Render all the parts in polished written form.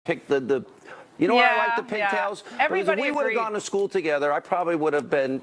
pick the you know, I like the pigtails. Yeah. Everybody if we would have gone to school together, I probably would have been,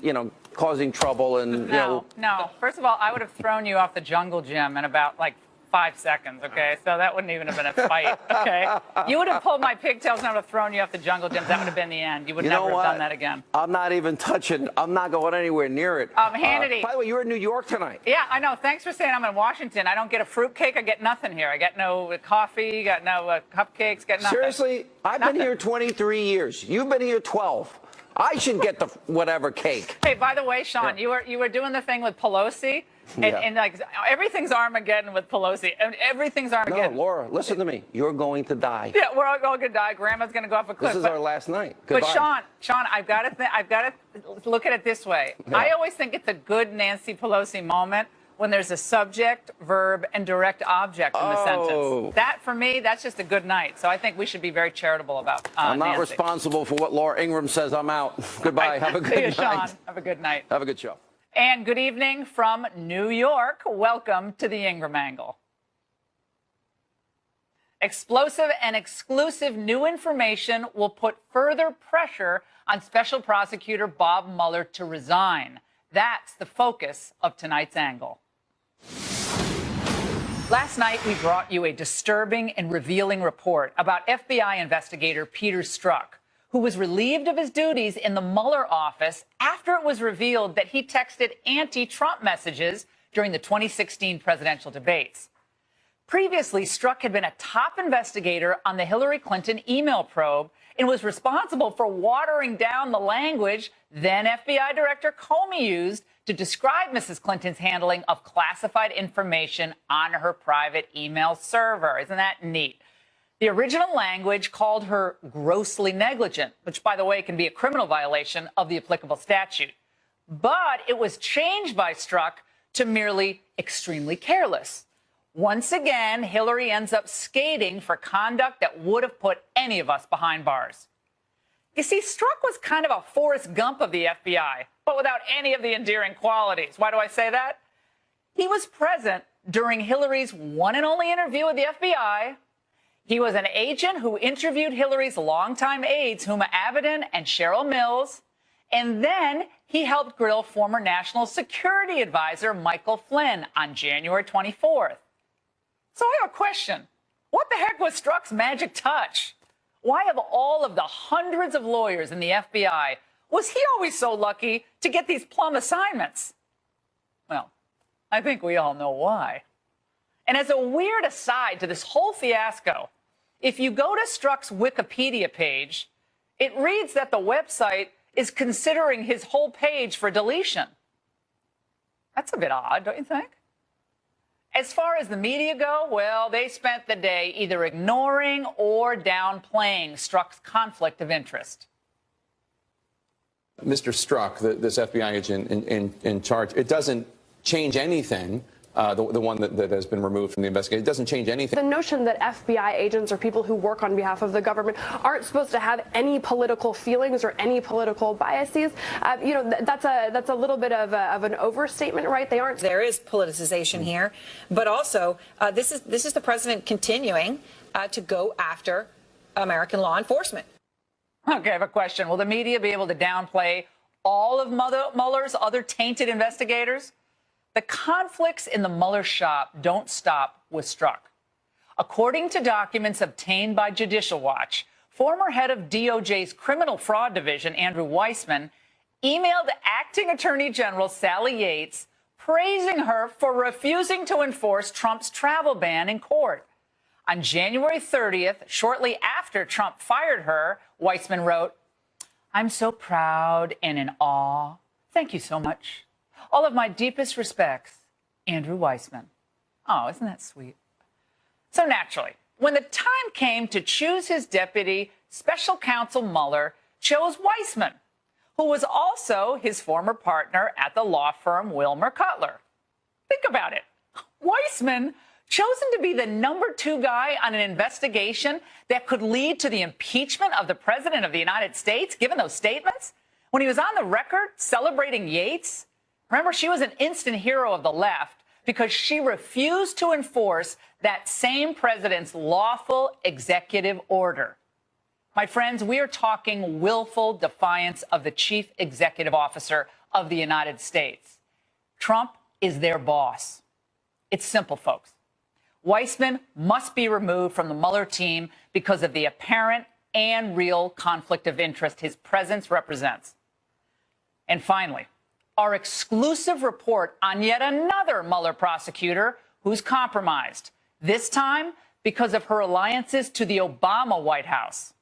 causing trouble and, No. First of all, I would have thrown you off the jungle gym in about like 5 seconds, okay? So that wouldn't even have been a fight, okay? You would have pulled my pigtails and I would have thrown you off the jungle gym. That would have been the end. You would never have done that again. I'm not even touching. I'm not going anywhere near it. Hannity. By the way, you're in New York tonight. Yeah, I know. Thanks for saying I'm in Washington. I don't get a fruitcake. I get nothing here. I get no coffee, got no cupcakes, get nothing. Seriously, I've been here 23 years. You've been here 12. I should get the whatever cake. Hey, by the way, Sean, you were doing the thing with Pelosi, and like everything's Armageddon with Pelosi, and everything's Armageddon. No, Laura, listen to me. You're going to die. Yeah, we're all going to die. Grandma's going to go off a cliff. This is our last night. Goodbye. But Sean, I've got to look at it this way. Yeah. I always think it's a good Nancy Pelosi moment when there's a subject, verb, and direct object in the sentence. That, for me, that's just a good night. So I think we should be very charitable about I'm not Nancy. responsible for what Laura Ingraham says. I'm out. Goodbye. Have a good night. Sean. Have a good night. Have a good show. And good evening from New York. Welcome to the Ingraham Angle. Explosive and exclusive new information will put further pressure on Special Prosecutor Bob Mueller to resign. That's the focus of tonight's angle. Last night, we brought you a disturbing and revealing report about FBI investigator Peter Strzok, who was relieved of his duties in the Mueller office after it was revealed that he texted anti-Trump messages during the 2016 presidential debates. Previously, Strzok had been a top investigator on the Hillary Clinton email probe and was responsible for watering down the language then FBI Director Comey used to describe Mrs. Clinton's handling of classified information on her private email server. Isn't that neat? The original language called her grossly negligent, which, by the way, can be a criminal violation of the applicable statute. But it was changed by Strzok to merely extremely careless. Once again, Hillary ends up skating for conduct that would have put any of us behind bars. You see, Strzok was kind of a Forrest Gump of the FBI, but without any of the endearing qualities. Why do I say that? He was present during Hillary's one and only interview with the FBI. He was an agent who interviewed Hillary's longtime aides, Huma Abedin and Cheryl Mills. And then he helped grill former National Security Advisor Michael Flynn on January 24th. So I have a question. What the heck was Strzok's magic touch? Why, of all of the hundreds of lawyers in the FBI, was he always so lucky to get these plum assignments? Well, I think we all know why. And as a weird aside to this whole fiasco, if you go to Strzok's Wikipedia page, it reads that the website is considering his whole page for deletion. That's a bit odd, don't you think? As far as the media go, well, they spent the day either ignoring or downplaying Strzok's conflict of interest. Mr. Strzok, this FBI agent in charge, it doesn't change anything. The one that has been removed from the investigation, it doesn't change anything. The notion that FBI agents or people who work on behalf of the government aren't supposed to have any political feelings or any political biases, that's a little bit of an overstatement, right? They aren't. There is politicization here, but also this is the president continuing to go after American law enforcement. Okay, I have a question. Will the media be able to downplay all of Mueller's other tainted investigators? The conflicts in the Mueller shop don't stop with Strzok. According to documents obtained by Judicial Watch, former head of DOJ's Criminal Fraud Division, Andrew Weissman, emailed Acting Attorney General Sally Yates praising her for refusing to enforce Trump's travel ban in court. On January 30th, shortly after Trump fired her, Weissman wrote, "I'm so proud and in awe. Thank you so much. All of my deepest respects, Andrew Weissman." Oh, isn't that sweet? So naturally, when the time came to choose his deputy, Special Counsel Mueller chose Weissman, who was also his former partner at the law firm Wilmer Cutler. Think about it. Weissman, chosen to be the #2 guy on an investigation that could lead to the impeachment of the President of the United States, given those statements, when he was on the record celebrating Yates. Remember, she was an instant hero of the left because she refused to enforce that same president's lawful executive order. My friends, we are talking willful defiance of the chief executive officer of the United States. Trump is their boss. It's simple, folks. Weissman must be removed from the Mueller team because of the apparent and real conflict of interest his presence represents. And finally, our exclusive report on yet another Mueller prosecutor who's compromised, this time because of her alliances to the Obama White House.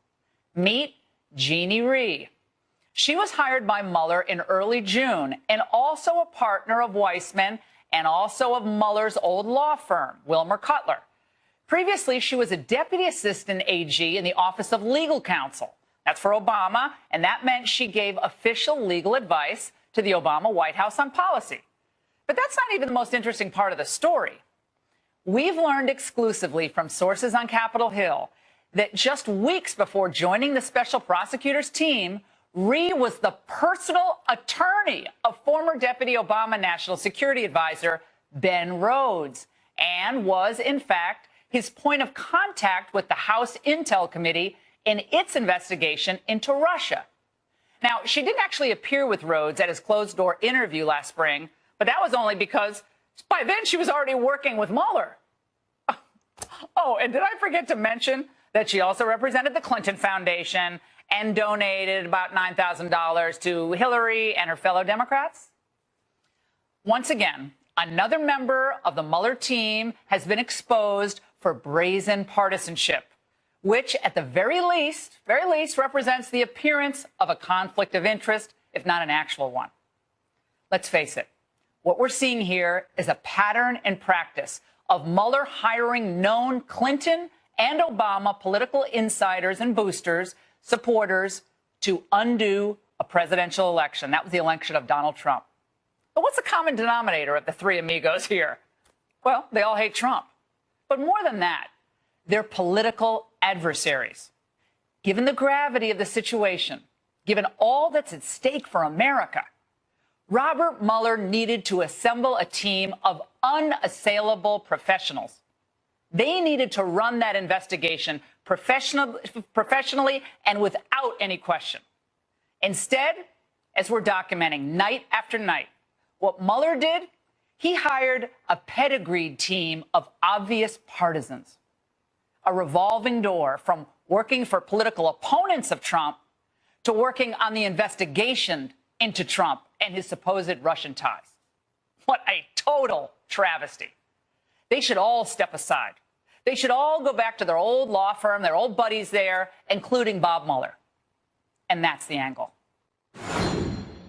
Meet Jeannie Rhee. She was hired by Mueller in early June and also a partner of Weissman and also of Mueller's old law firm, Wilmer Cutler. Previously, she was a deputy assistant AG in the Office of Legal Counsel. That's for Obama, and that meant she gave official legal advice to the Obama White House on policy. But that's not even the most interesting part of the story. We've learned exclusively from sources on Capitol Hill that just weeks before joining the special prosecutor's team, Rhee was the personal attorney of former Deputy Obama National Security Advisor Ben Rhodes and was, in fact, his point of contact with the House Intel Committee in its investigation into Russia. Now, she didn't actually appear with Rhodes at his closed-door interview last spring, but that was only because by then she was already working with Mueller. Oh, and did I forget to mention that she also represented the Clinton Foundation and donated about $9,000 to Hillary and her fellow Democrats? Once again, another member of the Mueller team has been exposed for brazen partisanship, which at the very least represents the appearance of a conflict of interest, if not an actual one. Let's face it, what we're seeing here is a pattern and practice of Mueller hiring known Clinton and Obama political insiders and boosters, supporters, to undo a presidential election. That was the election of Donald Trump. But what's the common denominator of the three amigos here? Well, they all hate Trump. But more than that, they're political adversaries. Given the gravity of the situation, given all that's at stake for America, Robert Mueller needed to assemble a team of unassailable professionals. They needed to run that investigation professionally and without any question. Instead, as we're documenting night after night, what Mueller did, he hired a pedigreed team of obvious partisans, a revolving door from working for political opponents of Trump to working on the investigation into Trump and his supposed Russian ties. What a total travesty. They should all step aside. They should all go back to their old law firm, their old buddies there, including Bob Mueller. And that's the angle.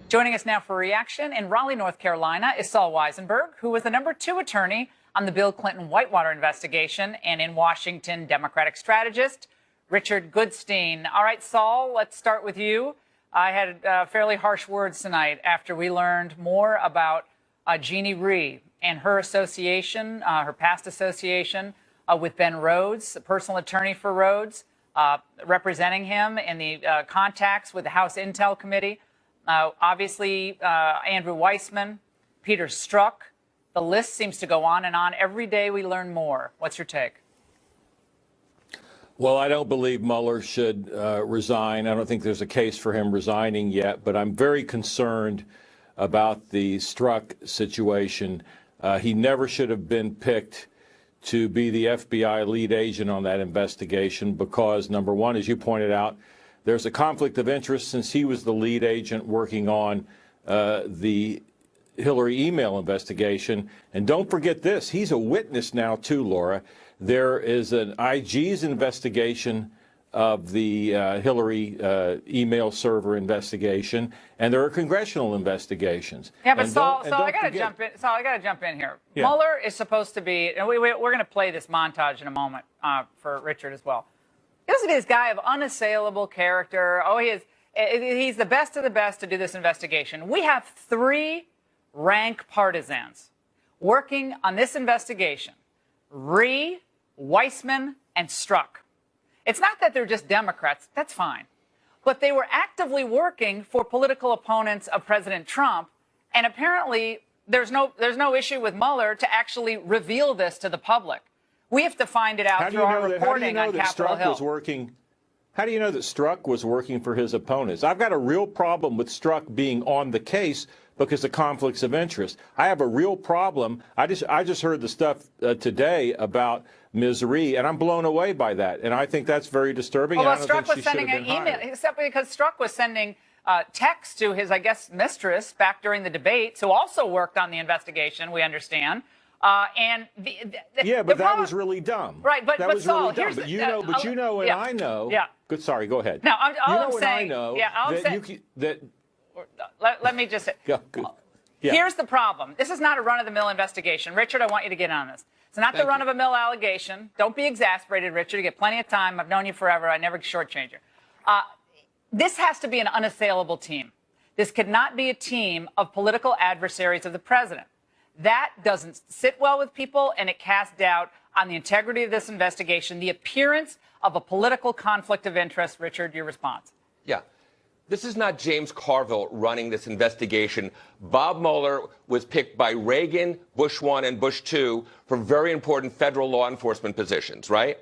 Joining us now for reaction in Raleigh, North Carolina, is Saul Weisenberg, who was the #2 attorney on the Bill Clinton Whitewater investigation, and in Washington, Democratic strategist Richard Goodstein. All right, Saul, let's start with you. I had fairly harsh words tonight after we learned more about Jeannie Rhee and her association, her past association with Ben Rhodes, the personal attorney for Rhodes, representing him in the contacts with the House Intel Committee. Obviously, Andrew Weissman, Peter Strzok. The list seems to go on and on. Every day we learn more. What's your take? Well, I don't believe Mueller should resign. I don't think there's a case for him resigning yet, but I'm very concerned about the Strzok situation. He never should have been picked to be the FBI lead agent on that investigation because, number one, as you pointed out, there's a conflict of interest since he was the lead agent working on the Hillary email investigation. And don't forget this, he's a witness now too, Laura. There is an IG's investigation of the Hillary email server investigation, and there are congressional investigations. Yeah, but Saul, I got to jump in. Saul, I got to jump in here. Yeah. Mueller is supposed to be, and we're going to play this montage in a moment for Richard as well. He's this guy of unassailable character. Oh, he's the best of the best to do this investigation. We have 3 rank partisans working on this investigation: Rhee, Weissman, and Strzok. It's not that they're just Democrats. That's fine. But they were actively working for political opponents of President Trump. And apparently there's no issue with Mueller to actually reveal this to the public. We have to find it out through our reporting on Capitol Hill. How do you know that Strzok was working for his opponents? I've got a real problem with Strzok being on the case because of conflicts of interest. I have a real problem. I just heard the stuff today about Ms. Ree, and I'm blown away by that. And I think that's very disturbing. Well, and I don't Strzok think was she should sending have an been email, hired. except because Strzok was sending texts to his, I guess, mistress back during the debates, who also worked on the investigation, we understand. And Yeah, but that was really dumb. Right, but that was Saul, really dumb. here's But the- you know, and yeah, I know. yeah. Good. Sorry. Go ahead. No, all you know I'm and saying. I know Yeah, all I'm that saying. Let me just say. Yeah, good. Yeah. Here's the problem. This is not a run-of-the-mill investigation. Richard, I want you to get on this. It's not the run-of-the-mill allegation. Don't be exasperated, Richard. You get plenty of time. I've known you forever. I never shortchange you. This has to be an unassailable team. This could not be a team of political adversaries of the president. That doesn't sit well with people, and it casts doubt on the integrity of this investigation, the appearance of a political conflict of interest. Richard, your response. Yeah. This is not James Carville running this investigation. Bob Mueller was picked by Reagan, Bush 1, and Bush 2 for very important federal law enforcement positions, right?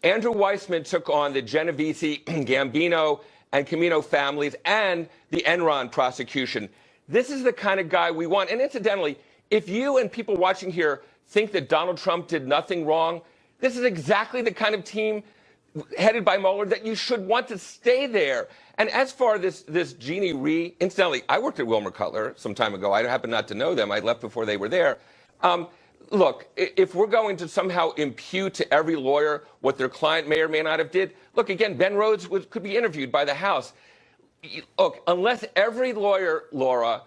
Andrew Weissman took on the Genovese, Gambino, and Camino families and the Enron prosecution. This is the kind of guy we want. And incidentally, if you and people watching here think that Donald Trump did nothing wrong, this is exactly the kind of team headed by Mueller that you should want to stay there. And as far as this Jeannie Rhee, incidentally, I worked at Wilmer Cutler some time ago. I happen not to know them. I left before they were there. Look, if we're going to somehow impute to every lawyer what their client may or may not have did, look, again, Ben Rhodes could be interviewed by the House. Look, unless every lawyer, Laura,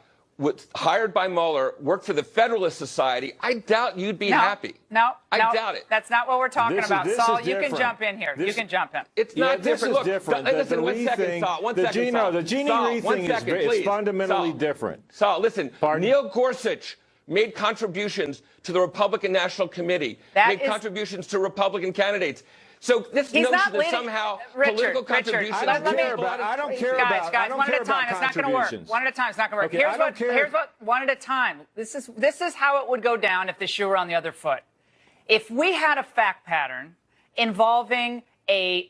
hired by Mueller worked for the Federalist Society, I doubt you'd be happy. I doubt it. That's not what we're talking about. This Saul, is you can different. jump in here. You can jump in. It's Yeah, not this different. is Look, different. listen, the one Rhee second, thing, Saul. One the second, Jeannie, Saul. the Jeannie Saul, Rhee one thing second, is please. fundamentally Saul. different. Saul, listen. Pardon? Neil Gorsuch made contributions to the Republican National Committee, made contributions to Republican candidates. So this He's notion not that leading, somehow Richard, political contributions... I don't care about Guys, one at a time. It's not going to work. contributions. One at a time. It's not going to work. Okay, Here's what. One at a time. This is how it would go down if the shoe were on the other foot. If we had a fact pattern involving a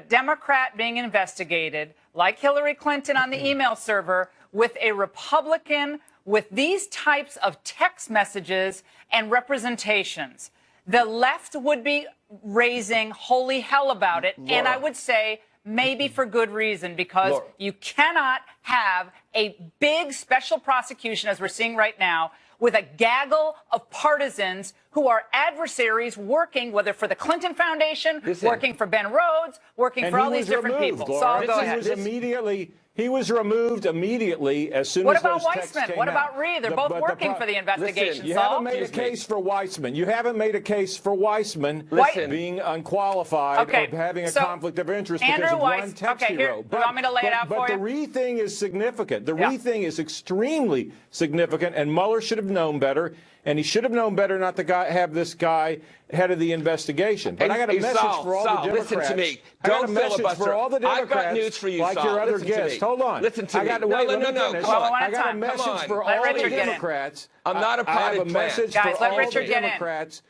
Democrat being investigated, like Hillary Clinton on the email server, with a Republican with these types of text messages and representations, the left would be raising holy hell about it. Laura. And I would say maybe for good reason, because Laura. you cannot have a big special prosecution, as we're seeing right now, with a gaggle of partisans who are adversaries working, whether for the Clinton Foundation, working for Ben Rhodes, working And for he all these was different removed, people. Laura. So go ahead. He was removed immediately as soon What as about those texts Weissman? came What out. about Rhee? They're both working for the investigation, You Saul. haven't made a case for Weissman. You haven't made a case for Weissman being unqualified or having a conflict of interest because of one text he wrote. You want me to lay it out for you? But the Rhee thing is significant. The Rhee thing is extremely significant, and Mueller should have known better. And he should have known better not to have this guy head of the investigation. But I got a message for all the Democrats. Listen to me. Don't Don't filibuster. for all the Democrats. I've got news for you, like Saul. your other Listen to guests. me. Hold on. Listen to me. Let No, me no, finish. come on. I got a Come message on. for Let all the Richard get in. Democrats. I'm not a I have a potted plant. message Guys, for let all Richard the get in. Democrats.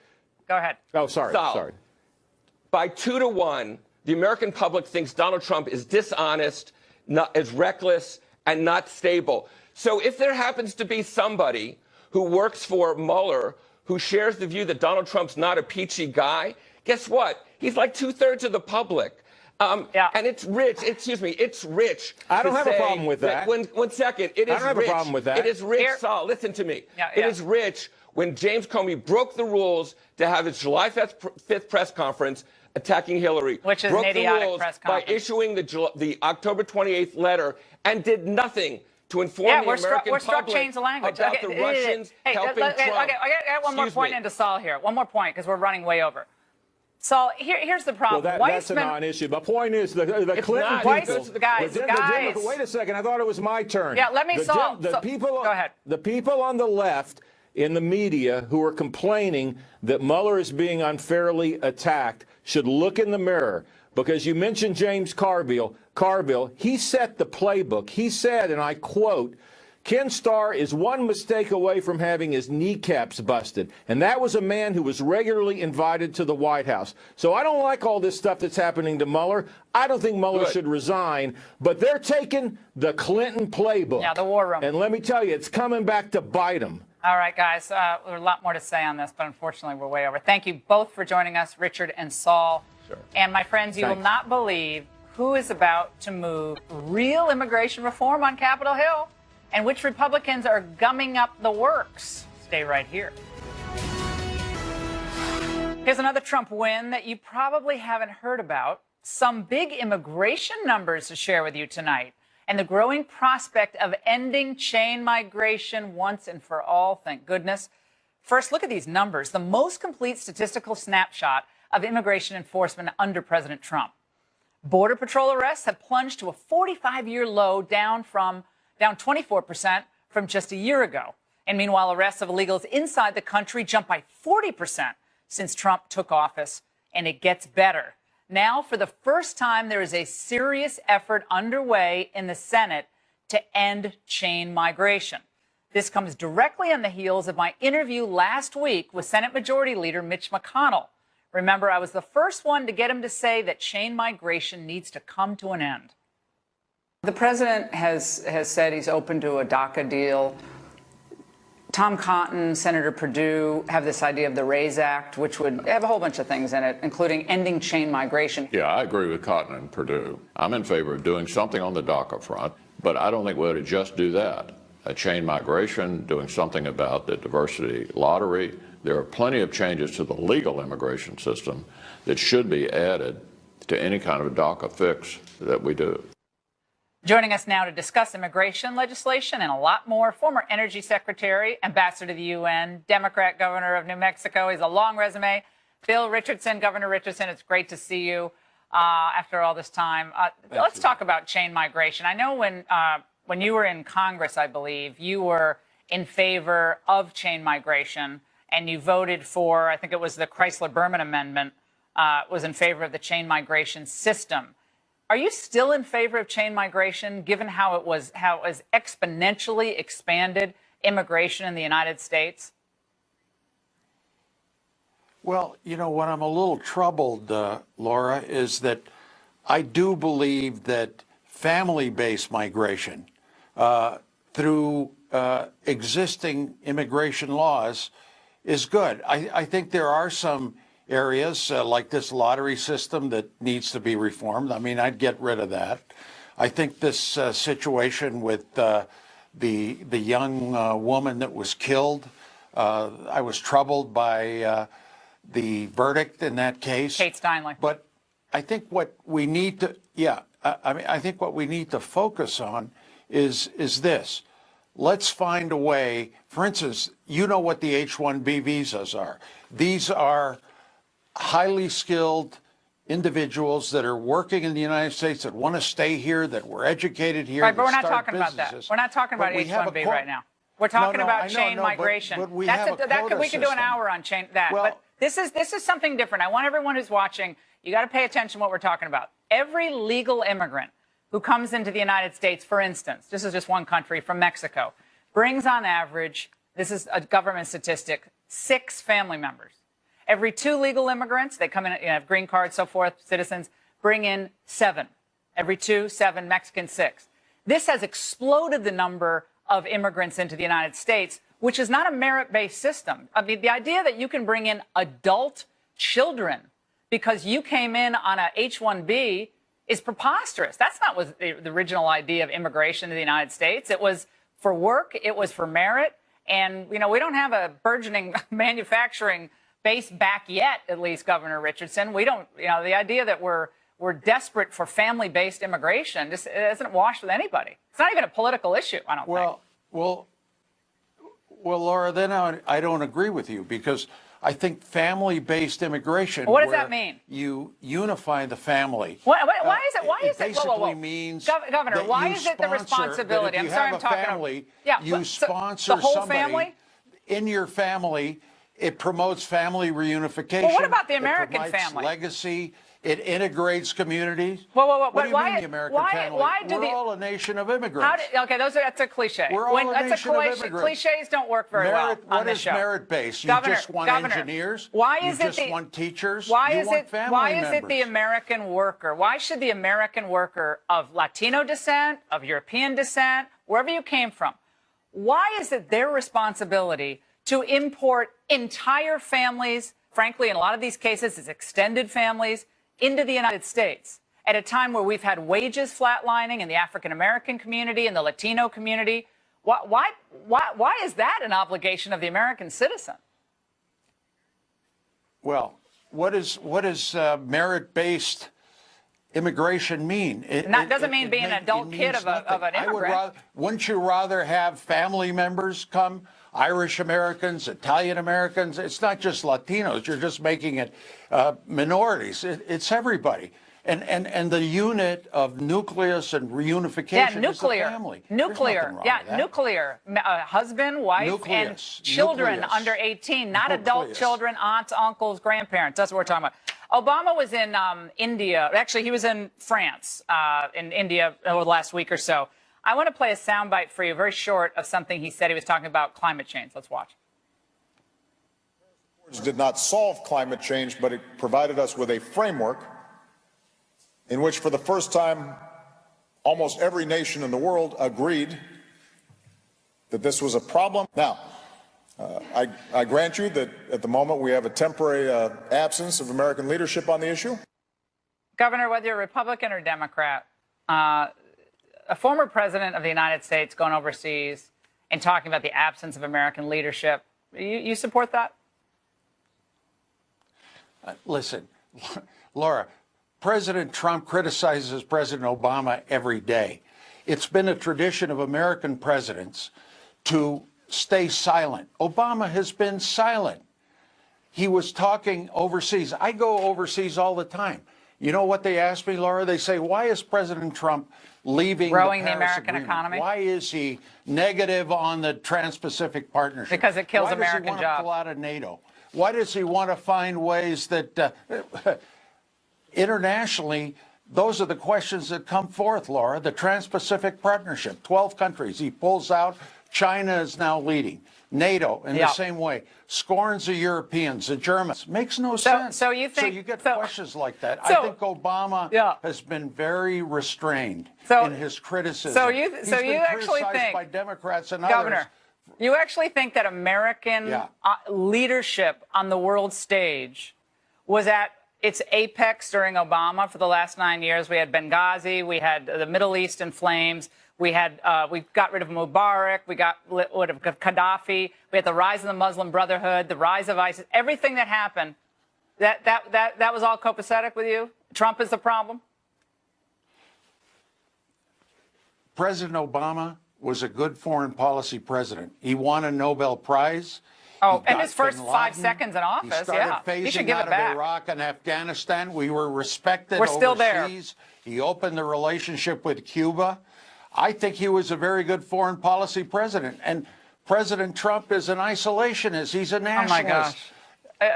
Go ahead. Oh, sorry. Saul. Sorry. By 2-1, the American public thinks Donald Trump is dishonest, is reckless, and not stable. So if there happens to be somebody who works for Mueller who shares the view that Donald Trump's not a peachy guy, guess what? He's like 2/3 of the public. And it's rich. It's rich. I don't have a say problem with that. One second. It is I don't have a rich. problem with that. It is rich, Here- Saul. Listen to me. Yeah, It yeah. is rich when James Comey broke the rules to have his July 5th press conference attacking Hillary. Which is broke an the idiotic rules press by conference. issuing the October 28th letter and did nothing to inform the American we're struck public change the language. about Okay, the Russians hey, helping Trump. Okay, I got one more Excuse point me. into Saul here. One more point, because we're running way over. Saul, here's the problem. Well, that's a Weissman, non-issue. My point is the Clinton not. people. Guys, Wait a second. I thought it was my turn. Yeah, let me solve. The people. Go ahead. The people on the left in the media who are complaining that Mueller is being unfairly attacked should look in the mirror, because you mentioned James Carville. He set the playbook. He said, and I quote, Ken Starr is one mistake away from having his kneecaps busted, and that was a man who was regularly invited to the White House. So I don't like all this stuff that's happening to Mueller. I don't think Mueller should resign, but they're taking the Clinton playbook. Yeah, the war room. And let me tell you, it's coming back to bite them. All right, guys, there's a lot more to say on this, but unfortunately we're way over. Thank you both for joining us, Richard and Saul. Sure. And my friends, you will not believe who is about to move real immigration reform on Capitol Hill and which Republicans are gumming up the works. Stay right here. Here's another Trump win that you probably haven't heard about. Some big immigration numbers to share with you tonight, and the growing prospect of ending chain migration once and for all, thank goodness. First, look at these numbers. The most complete statistical snapshot of immigration enforcement under President Trump. Border Patrol arrests have plunged to a 45-year low, down 24% from just a year ago. And meanwhile, arrests of illegals inside the country jumped by 40% since Trump took office, and it gets better. Now, for the first time, there is a serious effort underway in the Senate to end chain migration. This comes directly on the heels of my interview last week with Senate Majority Leader Mitch McConnell. Remember, I was the first one to get him to say that chain migration needs to come to an end. The president has said he's open to a DACA deal. Tom Cotton, Senator Perdue have this idea of the RAISE Act, which would have a whole bunch of things in it, including ending chain migration. Yeah, I agree with Cotton and Perdue. I'm in favor of doing something on the DACA front, but I don't think we ought to just do that. A chain migration, doing something about the diversity lottery. There are plenty of changes to the legal immigration system that should be added to any kind of a DACA fix that we do. Joining us now to discuss immigration legislation and a lot more, former Energy Secretary, Ambassador to the UN, Democrat Governor of New Mexico. He's a long resume. Phil Richardson. Governor Richardson, it's great to see you after all this time. Let's talk about chain migration. I know when you were in Congress, I believe, you were in favor of chain migration, and you voted for, I think it was the Chrysler-Berman Amendment, was in favor of the chain migration system. Are you still in favor of chain migration, given how it was exponentially expanded immigration in the United States? Well, you know, what I'm a little troubled, Laura, is that I do believe that family-based migration through existing immigration laws is good. I think there are some areas like this lottery system that needs to be reformed. I mean, I'd get rid of that. I think this situation with the young woman that was killed, I was troubled by the verdict in that case. Kate Steinle. But I think what we need to, I think what we need to focus on is this. Let's find a way. For instance, you know what the H-1B visas are. These are highly skilled individuals that are working in the United States that want to stay here, that were educated here. Right, but we're not talking about that. We're not talking about H-1B right now. We're talking about chain migration. But we can do an hour on chain that. Well, but this is something different. I want everyone who's watching, you got to pay attention to what we're talking about. Every legal immigrant who comes into the United States, for instance, this is just one country, from Mexico, brings on average, this is a government statistic, 6 family members. Every 2 legal immigrants, they come in, have green cards, so forth, citizens, bring in 7. Every 2, 7, Mexican 6. This has exploded the number of immigrants into the United States, which is not a merit-based system. I mean, the idea that you can bring in adult children because you came in on a H-1B is preposterous. That's not what the original idea of immigration to the United States. It was for work. It was for merit. And, you know, we don't have a burgeoning manufacturing base back yet, at least, Governor Richardson. We don't, you know, the idea that we're desperate for family-based immigration just isn't washed with anybody. It's not even a political issue, I don't think. Well, Laura, then I don't agree with you, because I think family-based immigration. What does that mean? You unify the family. Why is it? Why is it? Basically means Governor, why is it the responsibility? I'm sorry, I'm talking. You sponsor the whole somebody family in your family. It promotes family reunification. Well, what about the American it provides family? Legacy. It integrates communities. Whoa. What do you why, mean the American why, family? why do We're the, all a nation of immigrants. that's a cliche. We're all a nation of immigrants. Cliches don't work very well on this show. What is merit-based? You Governor, just want Governor, engineers? Why you is it just want teachers? Why you is want it? family Why is members. it the American worker? Why should the American worker of Latino descent, of European descent, wherever you came from, why is it their responsibility to import entire families? Frankly, in a lot of these cases, it's extended families into the United States at a time where we've had wages flatlining in the African American community and the Latino community. Why is that an obligation of the American citizen? Well, what does merit-based immigration mean? That doesn't mean being an adult kid of an immigrant. Wouldn't you rather have family members come? Irish Americans, Italian Americans. It's not just Latinos. You're just making it minorities. It's everybody. And the unit of nucleus and reunification is the family. Nuclear. Husband, wife, and children under 18, not adult children, aunts, uncles, grandparents. That's what we're talking about. Obama was in India. Actually, he was in France, in India over the last week or so. I want to play a soundbite for you, very short, of something he said. He was talking about climate change. Let's watch. Did not solve climate change, but it provided us with a framework in which, for the first time, almost every nation in the world agreed that this was a problem. Now, I grant you that at the moment we have a temporary absence of American leadership on the issue. Governor, whether you're Republican or Democrat, a former president of the United States going overseas and talking about the absence of American leadership, you support that? Listen, Laura, President Trump criticizes President Obama every day. It's been a tradition of American presidents to stay silent. Obama has been silent. He was talking overseas. I go overseas all the time. You know what they ask me, Laura? They say, why is President Trump leaving growing the American Agreement? economy? Why is he negative on the Trans-Pacific Partnership? Because it kills American jobs. Why does he want to pull out of NATO? Why does he want to find ways that internationally, those are the questions that come forth, Laura. The Trans-Pacific Partnership, 12 countries. He pulls out. China is now leading. NATO in the same way. Scorns the Europeans, the Germans. Makes no sense. So you think? So you get questions like that. I think Obama has been very restrained in his criticism. So you actually think, by Democrats and Governor, others. you actually think that American leadership on the world stage was at its apex during Obama for the last 9 years? We had Benghazi, we had the Middle East in flames. We got rid of Mubarak. We got rid of Gaddafi. We had the rise of the Muslim Brotherhood, the rise of ISIS. Everything that happened, that was all copacetic with you? Trump is the problem? President Obama was a good foreign policy president. He won a Nobel Prize. Oh, and his first 5 seconds in office, he started phasing he should give out it back. of Iraq and Afghanistan. We were respected We're still overseas. There. He opened the relationship with Cuba. I think he was a very good foreign policy president. And President Trump is an isolationist. He's a nationalist. Oh, my gosh.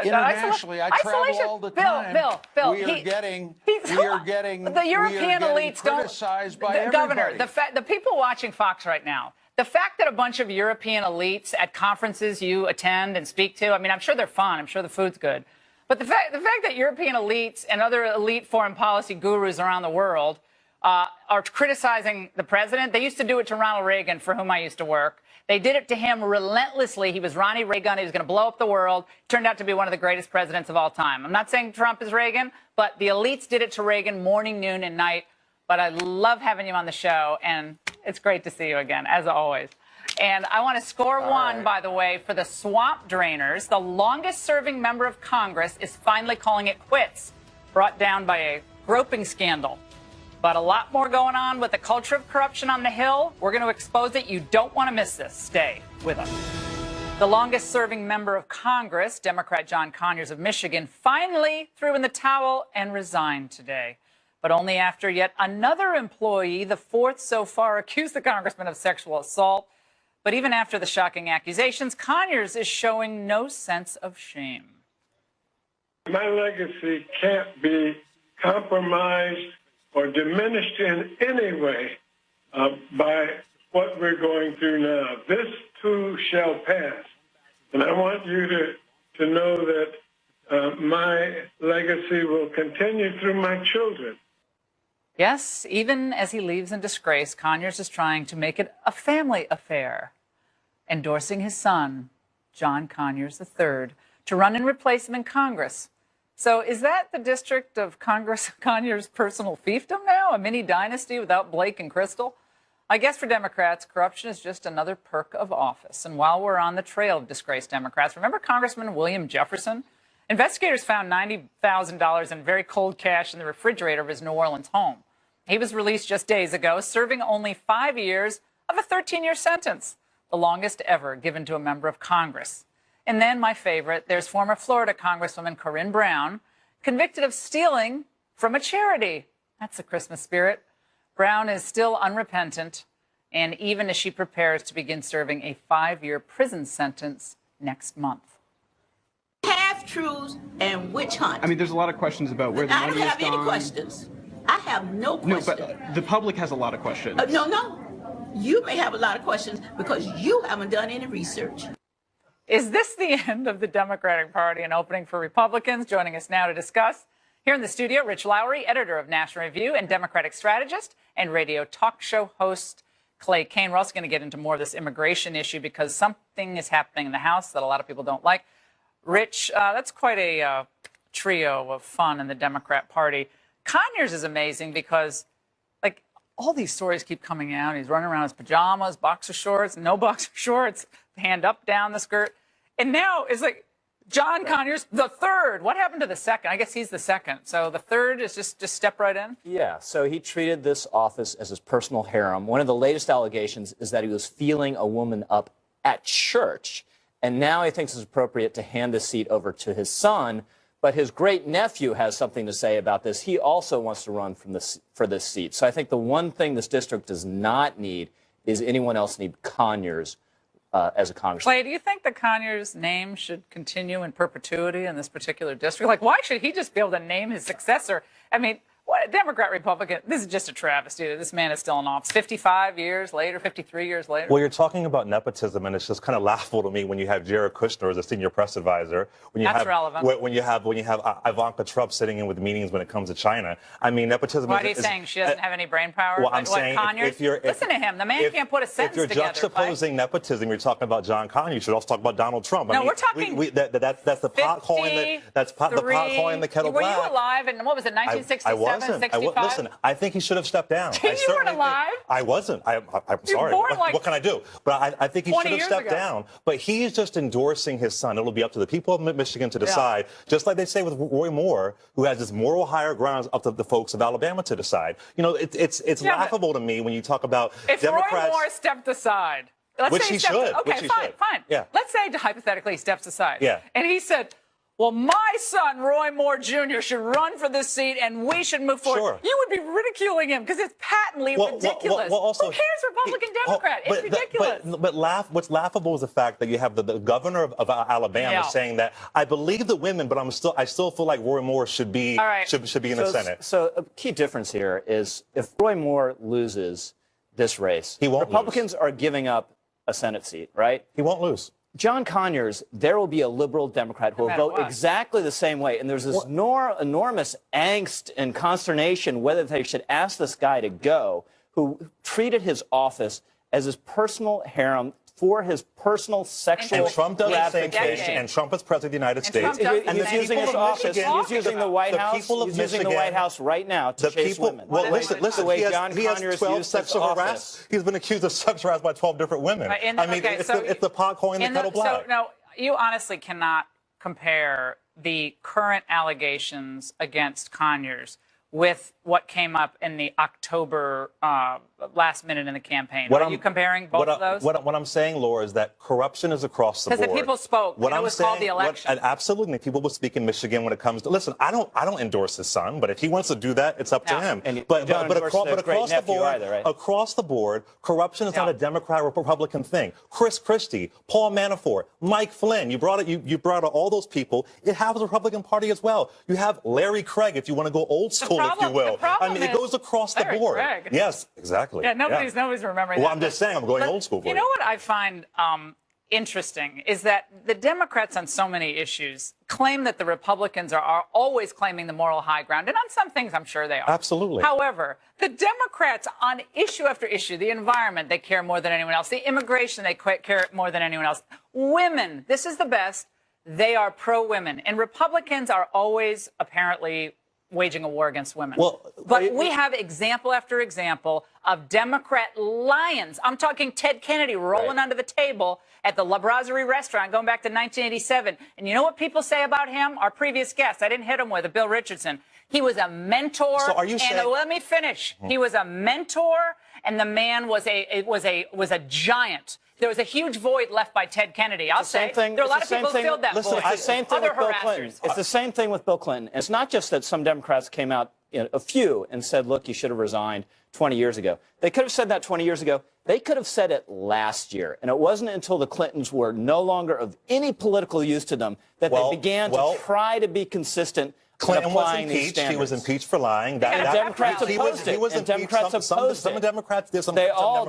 Internationally, I travel all the time. Bill, we are getting the European elites criticized by everybody. Governor, the people watching Fox right now, the fact that a bunch of European elites at conferences you attend and speak to, I mean, I'm sure they're fun. I'm sure the food's good. But the fact that European elites and other elite foreign policy gurus around the world are criticizing the president. They used to do it to Ronald Reagan, for whom I used to work. They did it to him relentlessly. He was Ronnie Reagan. He was going to blow up the world. Turned out to be one of the greatest presidents of all time. I'm not saying Trump is Reagan, but the elites did it to Reagan morning, noon, and night. But I love having you on the show, and it's great to see you again, as always. And I want to score one, by the way, for the swamp drainers. The longest-serving member of Congress is finally calling it quits, brought down by a groping scandal. But a lot more going on with the culture of corruption on the Hill. We're going to expose it. You don't want to miss this. Stay with us. The longest-serving member of Congress, Democrat John Conyers of Michigan, finally threw in the towel and resigned today. But only after yet another employee, the fourth so far, accused the congressman of sexual assault. But even after the shocking accusations, Conyers is showing no sense of shame. My legacy can't be compromised or diminished in any way by what we're going through now. This too shall pass. And I want you to know that my legacy will continue through my children. Yes, even as he leaves in disgrace, Conyers is trying to make it a family affair, endorsing his son, John Conyers III, to run and replace him in Congress. So is that the district of Congress Conyers' personal fiefdom now, a mini dynasty without Blake and Crystal? I guess for Democrats, corruption is just another perk of office. And while we're on the trail of disgraced Democrats, remember Congressman William Jefferson? Investigators found $90,000 in very cold cash in the refrigerator of his New Orleans home. He was released just days ago, serving only 5 years of a 13-year sentence, the longest ever given to a member of Congress. And then, my favorite, there's former Florida Congresswoman Corinne Brown, convicted of stealing from a charity. That's the Christmas spirit. Brown is still unrepentant, and even as she prepares to begin serving a 5-year prison sentence next month. Half-truths and witch hunt. I mean, there's a lot of questions about where the money is gone. I don't have any questions. I have no questions. No, but the public has a lot of questions. No. You may have a lot of questions because you haven't done any research. Is this the end of the Democratic Party, an opening for Republicans? Joining us now to discuss, here in the studio, Rich Lowry, editor of National Review and Democratic strategist, and radio talk show host Clay Cane. We're also going to get into more of this immigration issue because something is happening in the House that a lot of people don't like. Rich, that's quite a trio of fun in the Democrat Party. Conyers is amazing because, like, all these stories keep coming out. He's running around in his pajamas, boxer shorts, no boxer shorts, hand up, down the skirt. And now it's like John Conyers, the third. What happened to the second? I guess he's the second. So the third is just step right in? Yeah, so he treated this office as his personal harem. One of the latest allegations is that he was feeling a woman up at church. And now he thinks it's appropriate to hand the seat over to his son. But his great-nephew has something to say about this. He also wants to run for this seat. So I think the one thing this district does not need is anyone else need Conyers as a congressman. Clay, do you think the Conyers name should continue in perpetuity in this particular district? Like, why should he just be able to name his successor? I mean, what, Democrat, Republican, this is just a travesty. This man is still in office 55 years later, 53 years later. Well, you're talking about nepotism, and it's just kind of laughable to me when you have Jared Kushner as a senior press advisor. That's relevant. When you have Ivanka Trump sitting in with meetings when it comes to China. I mean, nepotism. What are you saying? She doesn't have any brain power? Well, I'm saying Conyers? Listen to him. The man can't put a sentence together. together. If you're juxtaposing nepotism, you're talking about John Conyers. You should also talk about Donald Trump. No, we're talking. That's the pot calling the pot calling the kettle black. Were you alive in what was it, 1967, I wasn't. 65? Listen, I think he should have stepped down. You weren't alive. I wasn't. I'm sorry. What can I do? But I think he should have stepped down. But he's just endorsing his son. It'll be up to the people of Michigan to decide, just like they say with Roy Moore, who has this moral higher ground, up to the folks of Alabama to decide. You know, it's laughable to me when you talk about if Democrats. Roy Moore stepped aside. Let's say he should. Okay, fine. Yeah. Let's say hypothetically he steps aside. Yeah. And he said, well, my son, Roy Moore Jr., should run for this seat, and we should move forward. Sure. You would be ridiculing him because it's patently ridiculous. Also, who cares, Republican, Democrat? It's ridiculous. But what's laughable is the fact that you have the governor of Alabama saying that I believe the women, but I still feel like Roy Moore should be should be in the Senate. So a key difference here is if Roy Moore loses this race, he won't Republicans are giving up a Senate seat, right? He won't lose. John Conyers, there will be a liberal Democrat who will vote exactly the same way. And there's this enormous angst and consternation whether they should ask this guy to go, who treated his office as his personal harem for his personal sexual and Trump does the same thing. gratification. And Trump is president of the United States. He's using his office. He's using the White House. He's using the White House right now to chase women. Well, listen. He has 12 sexual harassment. He's been accused of sexual harassment by 12 different women. Right, I mean, it's the pot calling the kettle black. So, no, you honestly cannot compare the current allegations against Conyers with what came up in the October last minute in the campaign. Are you comparing both of those? What I'm saying, Laura, is that corruption is across the board. Because the people spoke. What it I'm was saying, called the election. Absolutely. People will speak in Michigan when it comes to, listen, I don't endorse his son, but if he wants to do that, it's up to him. But across the board, either, right? across the board, corruption is not a Democrat or Republican thing. Chris Christie, Paul Manafort, Mike Flynn, you brought out all those people. It has the Republican Party as well. You have Larry Craig, if you want to go old school, if you will. I mean, it goes across the board. Craig. Yes, exactly. Yeah, nobody's remembering well, that. I'm just saying, I'm going old school for you. You know what I find interesting is that the Democrats on so many issues claim that the Republicans are always claiming the moral high ground. And on some things, I'm sure they are. Absolutely. However, the Democrats on issue after issue, the environment, they care more than anyone else. The immigration, they care more than anyone else. Women, this is the best. They are pro-women. And Republicans are always apparently waging a war against women. But we have example after example of Democrat lions. I'm talking Ted Kennedy rolling under the table at the La Brasserie restaurant going back to 1987. And you know what people say about him? Our previous guest, I didn't hit him with, Bill Richardson. He was a mentor. So are you saying? Let me finish. He was a mentor, and the man was a giant. There was a huge void left by Ted Kennedy. I'll say there are a lot of people who filled that void. It's the same thing with Bill Clinton. It's the same thing with Bill Clinton. And it's not just that some Democrats came out, a few, and said, look, you should have resigned 20 years ago. They could have said that 20 years ago. They could have said it last year. And it wasn't until the Clintons were no longer of any political use to them that they began to try to be consistent. Clinton was impeached. He was impeached for lying. Democrats opposed it. He was impeached. Some Democrats did. They all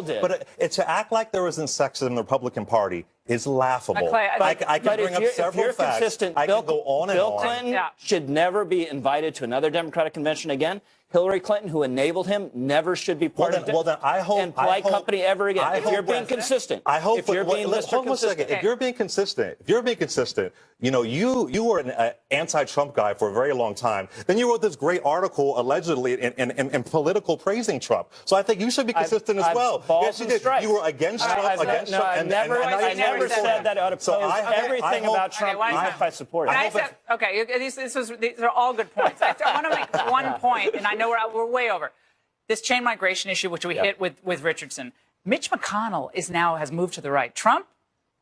did. But to act like there wasn't sexism in the Republican Party is laughable. I can bring up several facts. I can go on and on. Bill Clinton should never be invited to another Democratic convention again. Hillary Clinton, who enabled him, never should be part of and polite company ever again. If you're being consistent. I hope. If you're being hold on a second. If you're being consistent, you know, you were an anti-Trump guy for a very long time. Then you wrote this great article allegedly in political praising Trump. So I think you should be consistent as well. Yes, you did. You were against Trump. I never said that I ought to oppose everything about Trump, even if I support it. Okay, these are all good points. I want to make one point, and I know we're way over. This chain migration issue, which we hit with Richardson. Mitch McConnell has moved to the right. Trump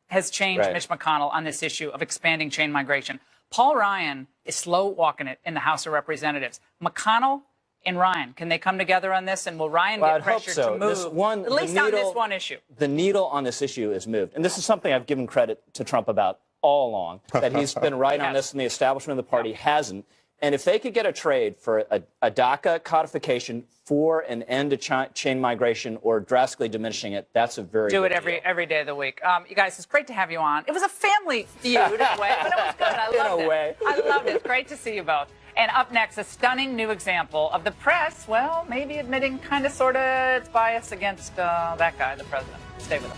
has changed Mitch McConnell on this issue of expanding chain migration. Paul Ryan is slow walking it in the House of Representatives. McConnell and Ryan, can they come together on this? And will Ryan get pressure to move, at least on this one issue? The needle on this issue is moved. And this is something I've given credit to Trump about all along, that he's been right on this and the establishment of the party hasn't. And if they could get a trade for a DACA codification for an end to chain migration or drastically diminishing it, that's a very do good it deal. every day of the week. You guys, it's great to have you on. It was a family feud in a way, but it was good. I loved it. I loved it. It's great to see you both. And up next, a stunning new example of the press, well, maybe admitting kind of, sort of, its bias against that guy, the president. Stay with us.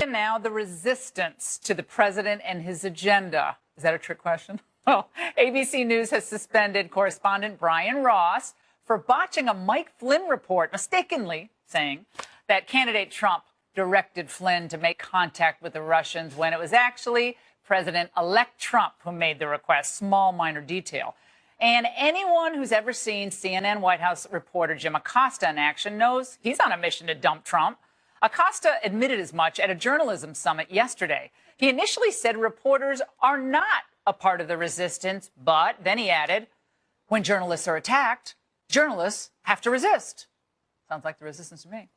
And now the resistance to the president and his agenda. Is that a trick question? Well, ABC News has suspended correspondent Brian Ross for botching a Mike Flynn report, mistakenly saying that candidate Trump directed Flynn to make contact with the Russians when it was actually President-elect Trump who made the request. Small, minor detail. And anyone who's ever seen CNN White House reporter Jim Acosta in action knows he's on a mission to dump Trump. Acosta admitted as much at a journalism summit yesterday. He initially said reporters are not a part of the resistance, but then he added, when journalists are attacked, journalists have to resist. Sounds like the resistance to me.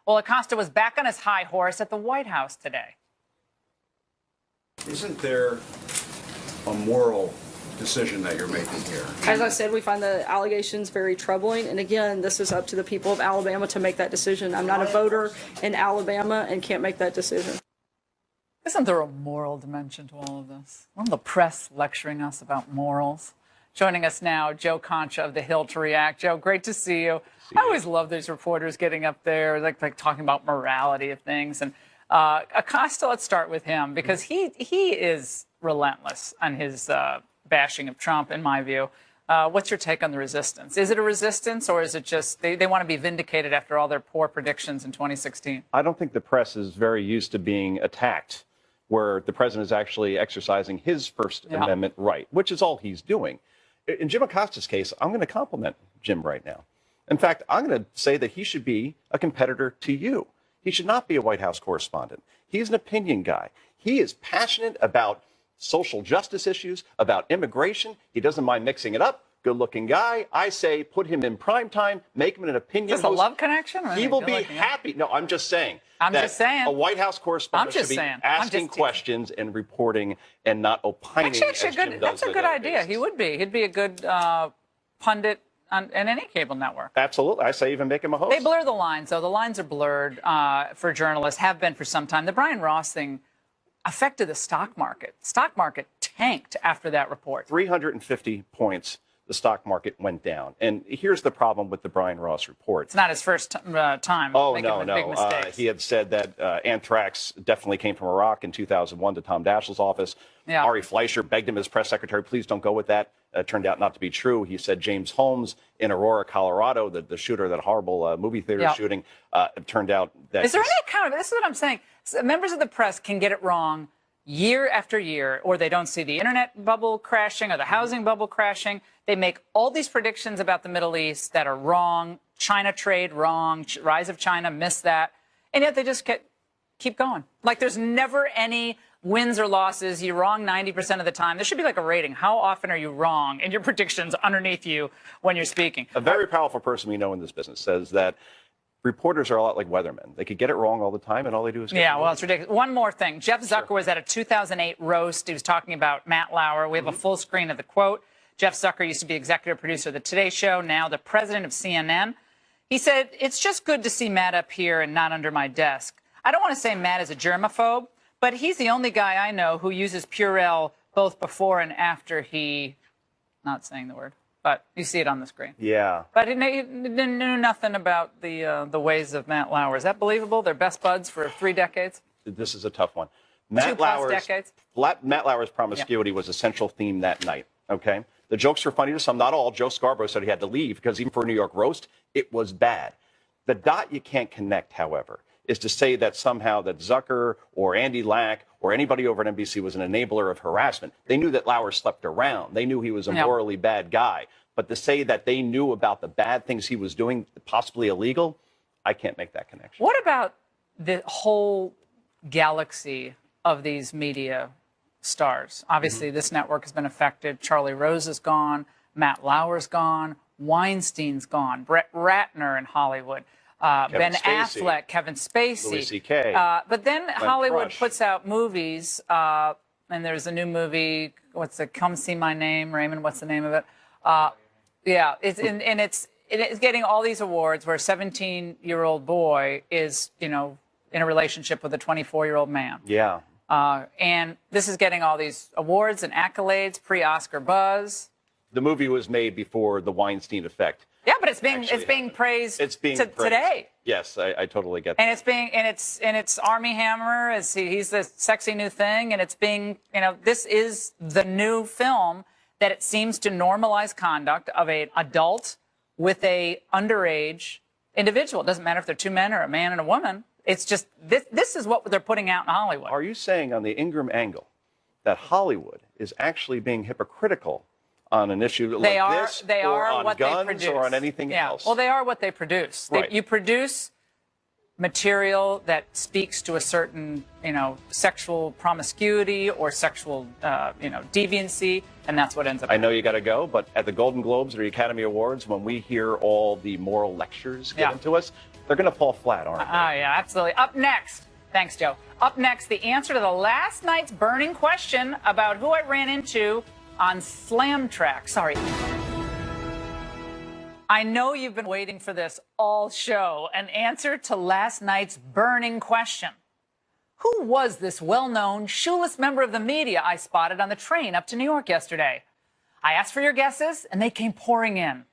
Well, Acosta was back on his high horse at the White House today. Isn't there a moral decision that you're making here? As I said, we find the allegations very troubling. And again, this is up to the people of Alabama to make that decision. I'm not a voter in Alabama and can't make that decision. Isn't there a moral dimension to all of this? Isn't the press lecturing us about morals? Joining us now, Joe Concha of The Hill to react. Joe, great to see you. I always love these reporters getting up there, like talking about morality of things. And Acosta, let's start with him, because he is relentless on his bashing of Trump, in my view. What's your take on the resistance? Is it a resistance, or is it just they want to be vindicated after all their poor predictions in 2016? I don't think the press is very used to being attacked where the president is actually exercising his First Amendment right, which is all he's doing. In Jim Acosta's case, I'm going to compliment Jim right now. In fact, I'm going to say that he should be a competitor to you. He should not be a White House correspondent. He's an opinion guy. He is passionate about social justice issues, about immigration. He doesn't mind mixing it up. Good-looking guy. I say put him in prime time, make him an opinion Is this a love connection? He will be happy. No, I'm just saying. A White House correspondent should be asking questions and reporting and not opining. That's a good idea. He would be. He'd be a good pundit on any cable network. Absolutely. I say even make him a host. They blur the lines, though. The lines are blurred for journalists, have been for some time. The Brian Ross thing affected the stock market. Stock market tanked after that report. 350 points. The stock market went down. And here's the problem with the Brian Ross report. It's not his first time making big mistakes. He had said that anthrax definitely came from Iraq in 2001 to Tom Daschle's office. Yeah. Ari Fleischer begged him as press secretary, please don't go with that. Turned out not to be true. He said James Holmes in Aurora, Colorado, the shooter, that horrible movie theater shooting, it turned out that... Is there any account? This is what I'm saying. Members of the press can get it wrong year after year, or they don't see the internet bubble crashing or the housing bubble crashing. They make all these predictions about the Middle East that are wrong. China trade, wrong. Rise of China, missed that. And yet they just keep going. Like there's never any wins or losses. You're wrong 90% of the time. There should be like a rating. How often are you wrong in your predictions underneath you when you're speaking? A very powerful person we know in this business says that reporters are a lot like weathermen. They could get it wrong all the time, and all they do is get it wrong. Well, it's ridiculous. One more thing. Jeff Zucker was at a 2008 roast. He was talking about Matt Lauer. We have a full screen of the quote. Jeff Zucker used to be executive producer of the Today Show, now the president of CNN. He said, it's just good to see Matt up here and not under my desk. I don't want to say Matt is a germaphobe, but he's the only guy I know who uses Purell both before and after he, not saying the word, but you see it on the screen. Yeah. But he knew nothing about the ways of Matt Lauer. Is that believable? They're best buds for 3 decades? This is a tough one. 2+ decades? Matt Lauer's promiscuity was a central theme that night, okay? The jokes were funny to some, not all. Joe Scarborough said he had to leave because even for a New York roast, it was bad. The dot you can't connect, however, is to say that somehow that Zucker or Andy Lack or anybody over at NBC was an enabler of harassment. They knew that Lauer slept around. They knew he was a morally bad guy. But to say that they knew about the bad things he was doing, possibly illegal, I can't make that connection. What about the whole galaxy of these media stars? Obviously, this network has been affected. Charlie Rose is gone. Matt Lauer's gone. Weinstein's gone. Brett Ratner in Hollywood. Ben Affleck, Kevin Spacey. Louis C.K. But then Hollywood puts out movies, and there's a new movie. What's it? Come See My Name, Raymond. What's the name of it? It's getting all these awards where a 17-year-old boy is, in a relationship with a 24-year-old man. Yeah. And this is getting all these awards and accolades, pre-Oscar buzz. The movie was made before the Weinstein effect. Yeah, but it's being praised today. Yes, I totally get that. And it's Armie Hammer, he's the sexy new thing, and it's being, this is the new film that it seems to normalize conduct of an adult with a underage individual. It doesn't matter if they're two men or a man and a woman. It's just this is what they're putting out in Hollywood. Are you saying on the Ingraham angle that Hollywood is actually being hypocritical on an issue like this, or on guns, or on anything else? Well, they are what they produce. Right. You produce material that speaks to a certain, sexual promiscuity or sexual, deviancy, and that's what ends up happening. I know you got to go, but at the Golden Globes or the Academy Awards, when we hear all the moral lectures given to us, they're going to fall flat, aren't they? Yeah, absolutely. Up next, thanks, Joe. Up next, the answer to the last night's burning question about who I ran into on Slam Track. Sorry. I know you've been waiting for this all show. An answer to last night's burning question. Who was this well-known, shoeless member of the media I spotted on the train up to New York yesterday? I asked for your guesses, and they came pouring in.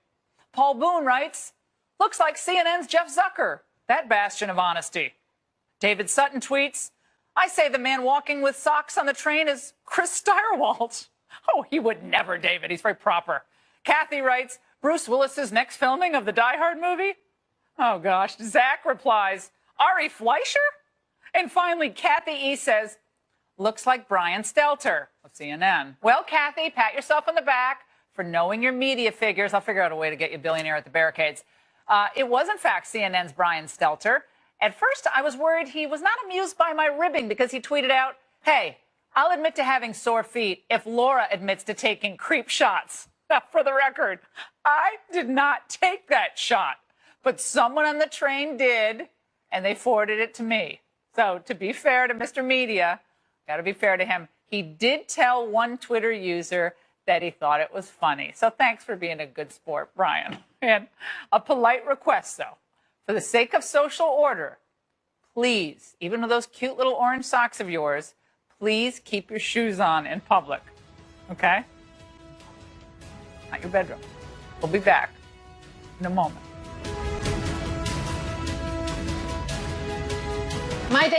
Paul Boone writes, looks like CNN's Jeff Zucker, that bastion of honesty. David Sutton tweets, I say the man walking with socks on the train is Chris Stirewalt. Oh, he would never, David. He's very proper. Kathy writes, Bruce Willis's next filming of the Die Hard movie? Oh, gosh. Zach replies, Ari Fleischer? And finally, Kathy E. says, looks like Brian Stelter of CNN. Well, Kathy, pat yourself on the back for knowing your media figures. I'll figure out a way to get you a billionaire at the barricades. It was, in fact, CNN's Brian Stelter. At first, I was worried he was not amused by my ribbing because he tweeted out, "Hey, I'll admit to having sore feet if Laura admits to taking creep shots." Now, for the record, I did not take that shot, but someone on the train did, and they forwarded it to me. So to be fair to Mr. Media, got to be fair to him, he did tell one Twitter user that he thought it was funny. So thanks for being a good sport, Brian. And a polite request, though. For the sake of social order, please, even with those cute little orange socks of yours, please keep your shoes on in public, okay? Not your bedroom. We'll be back in a moment. My day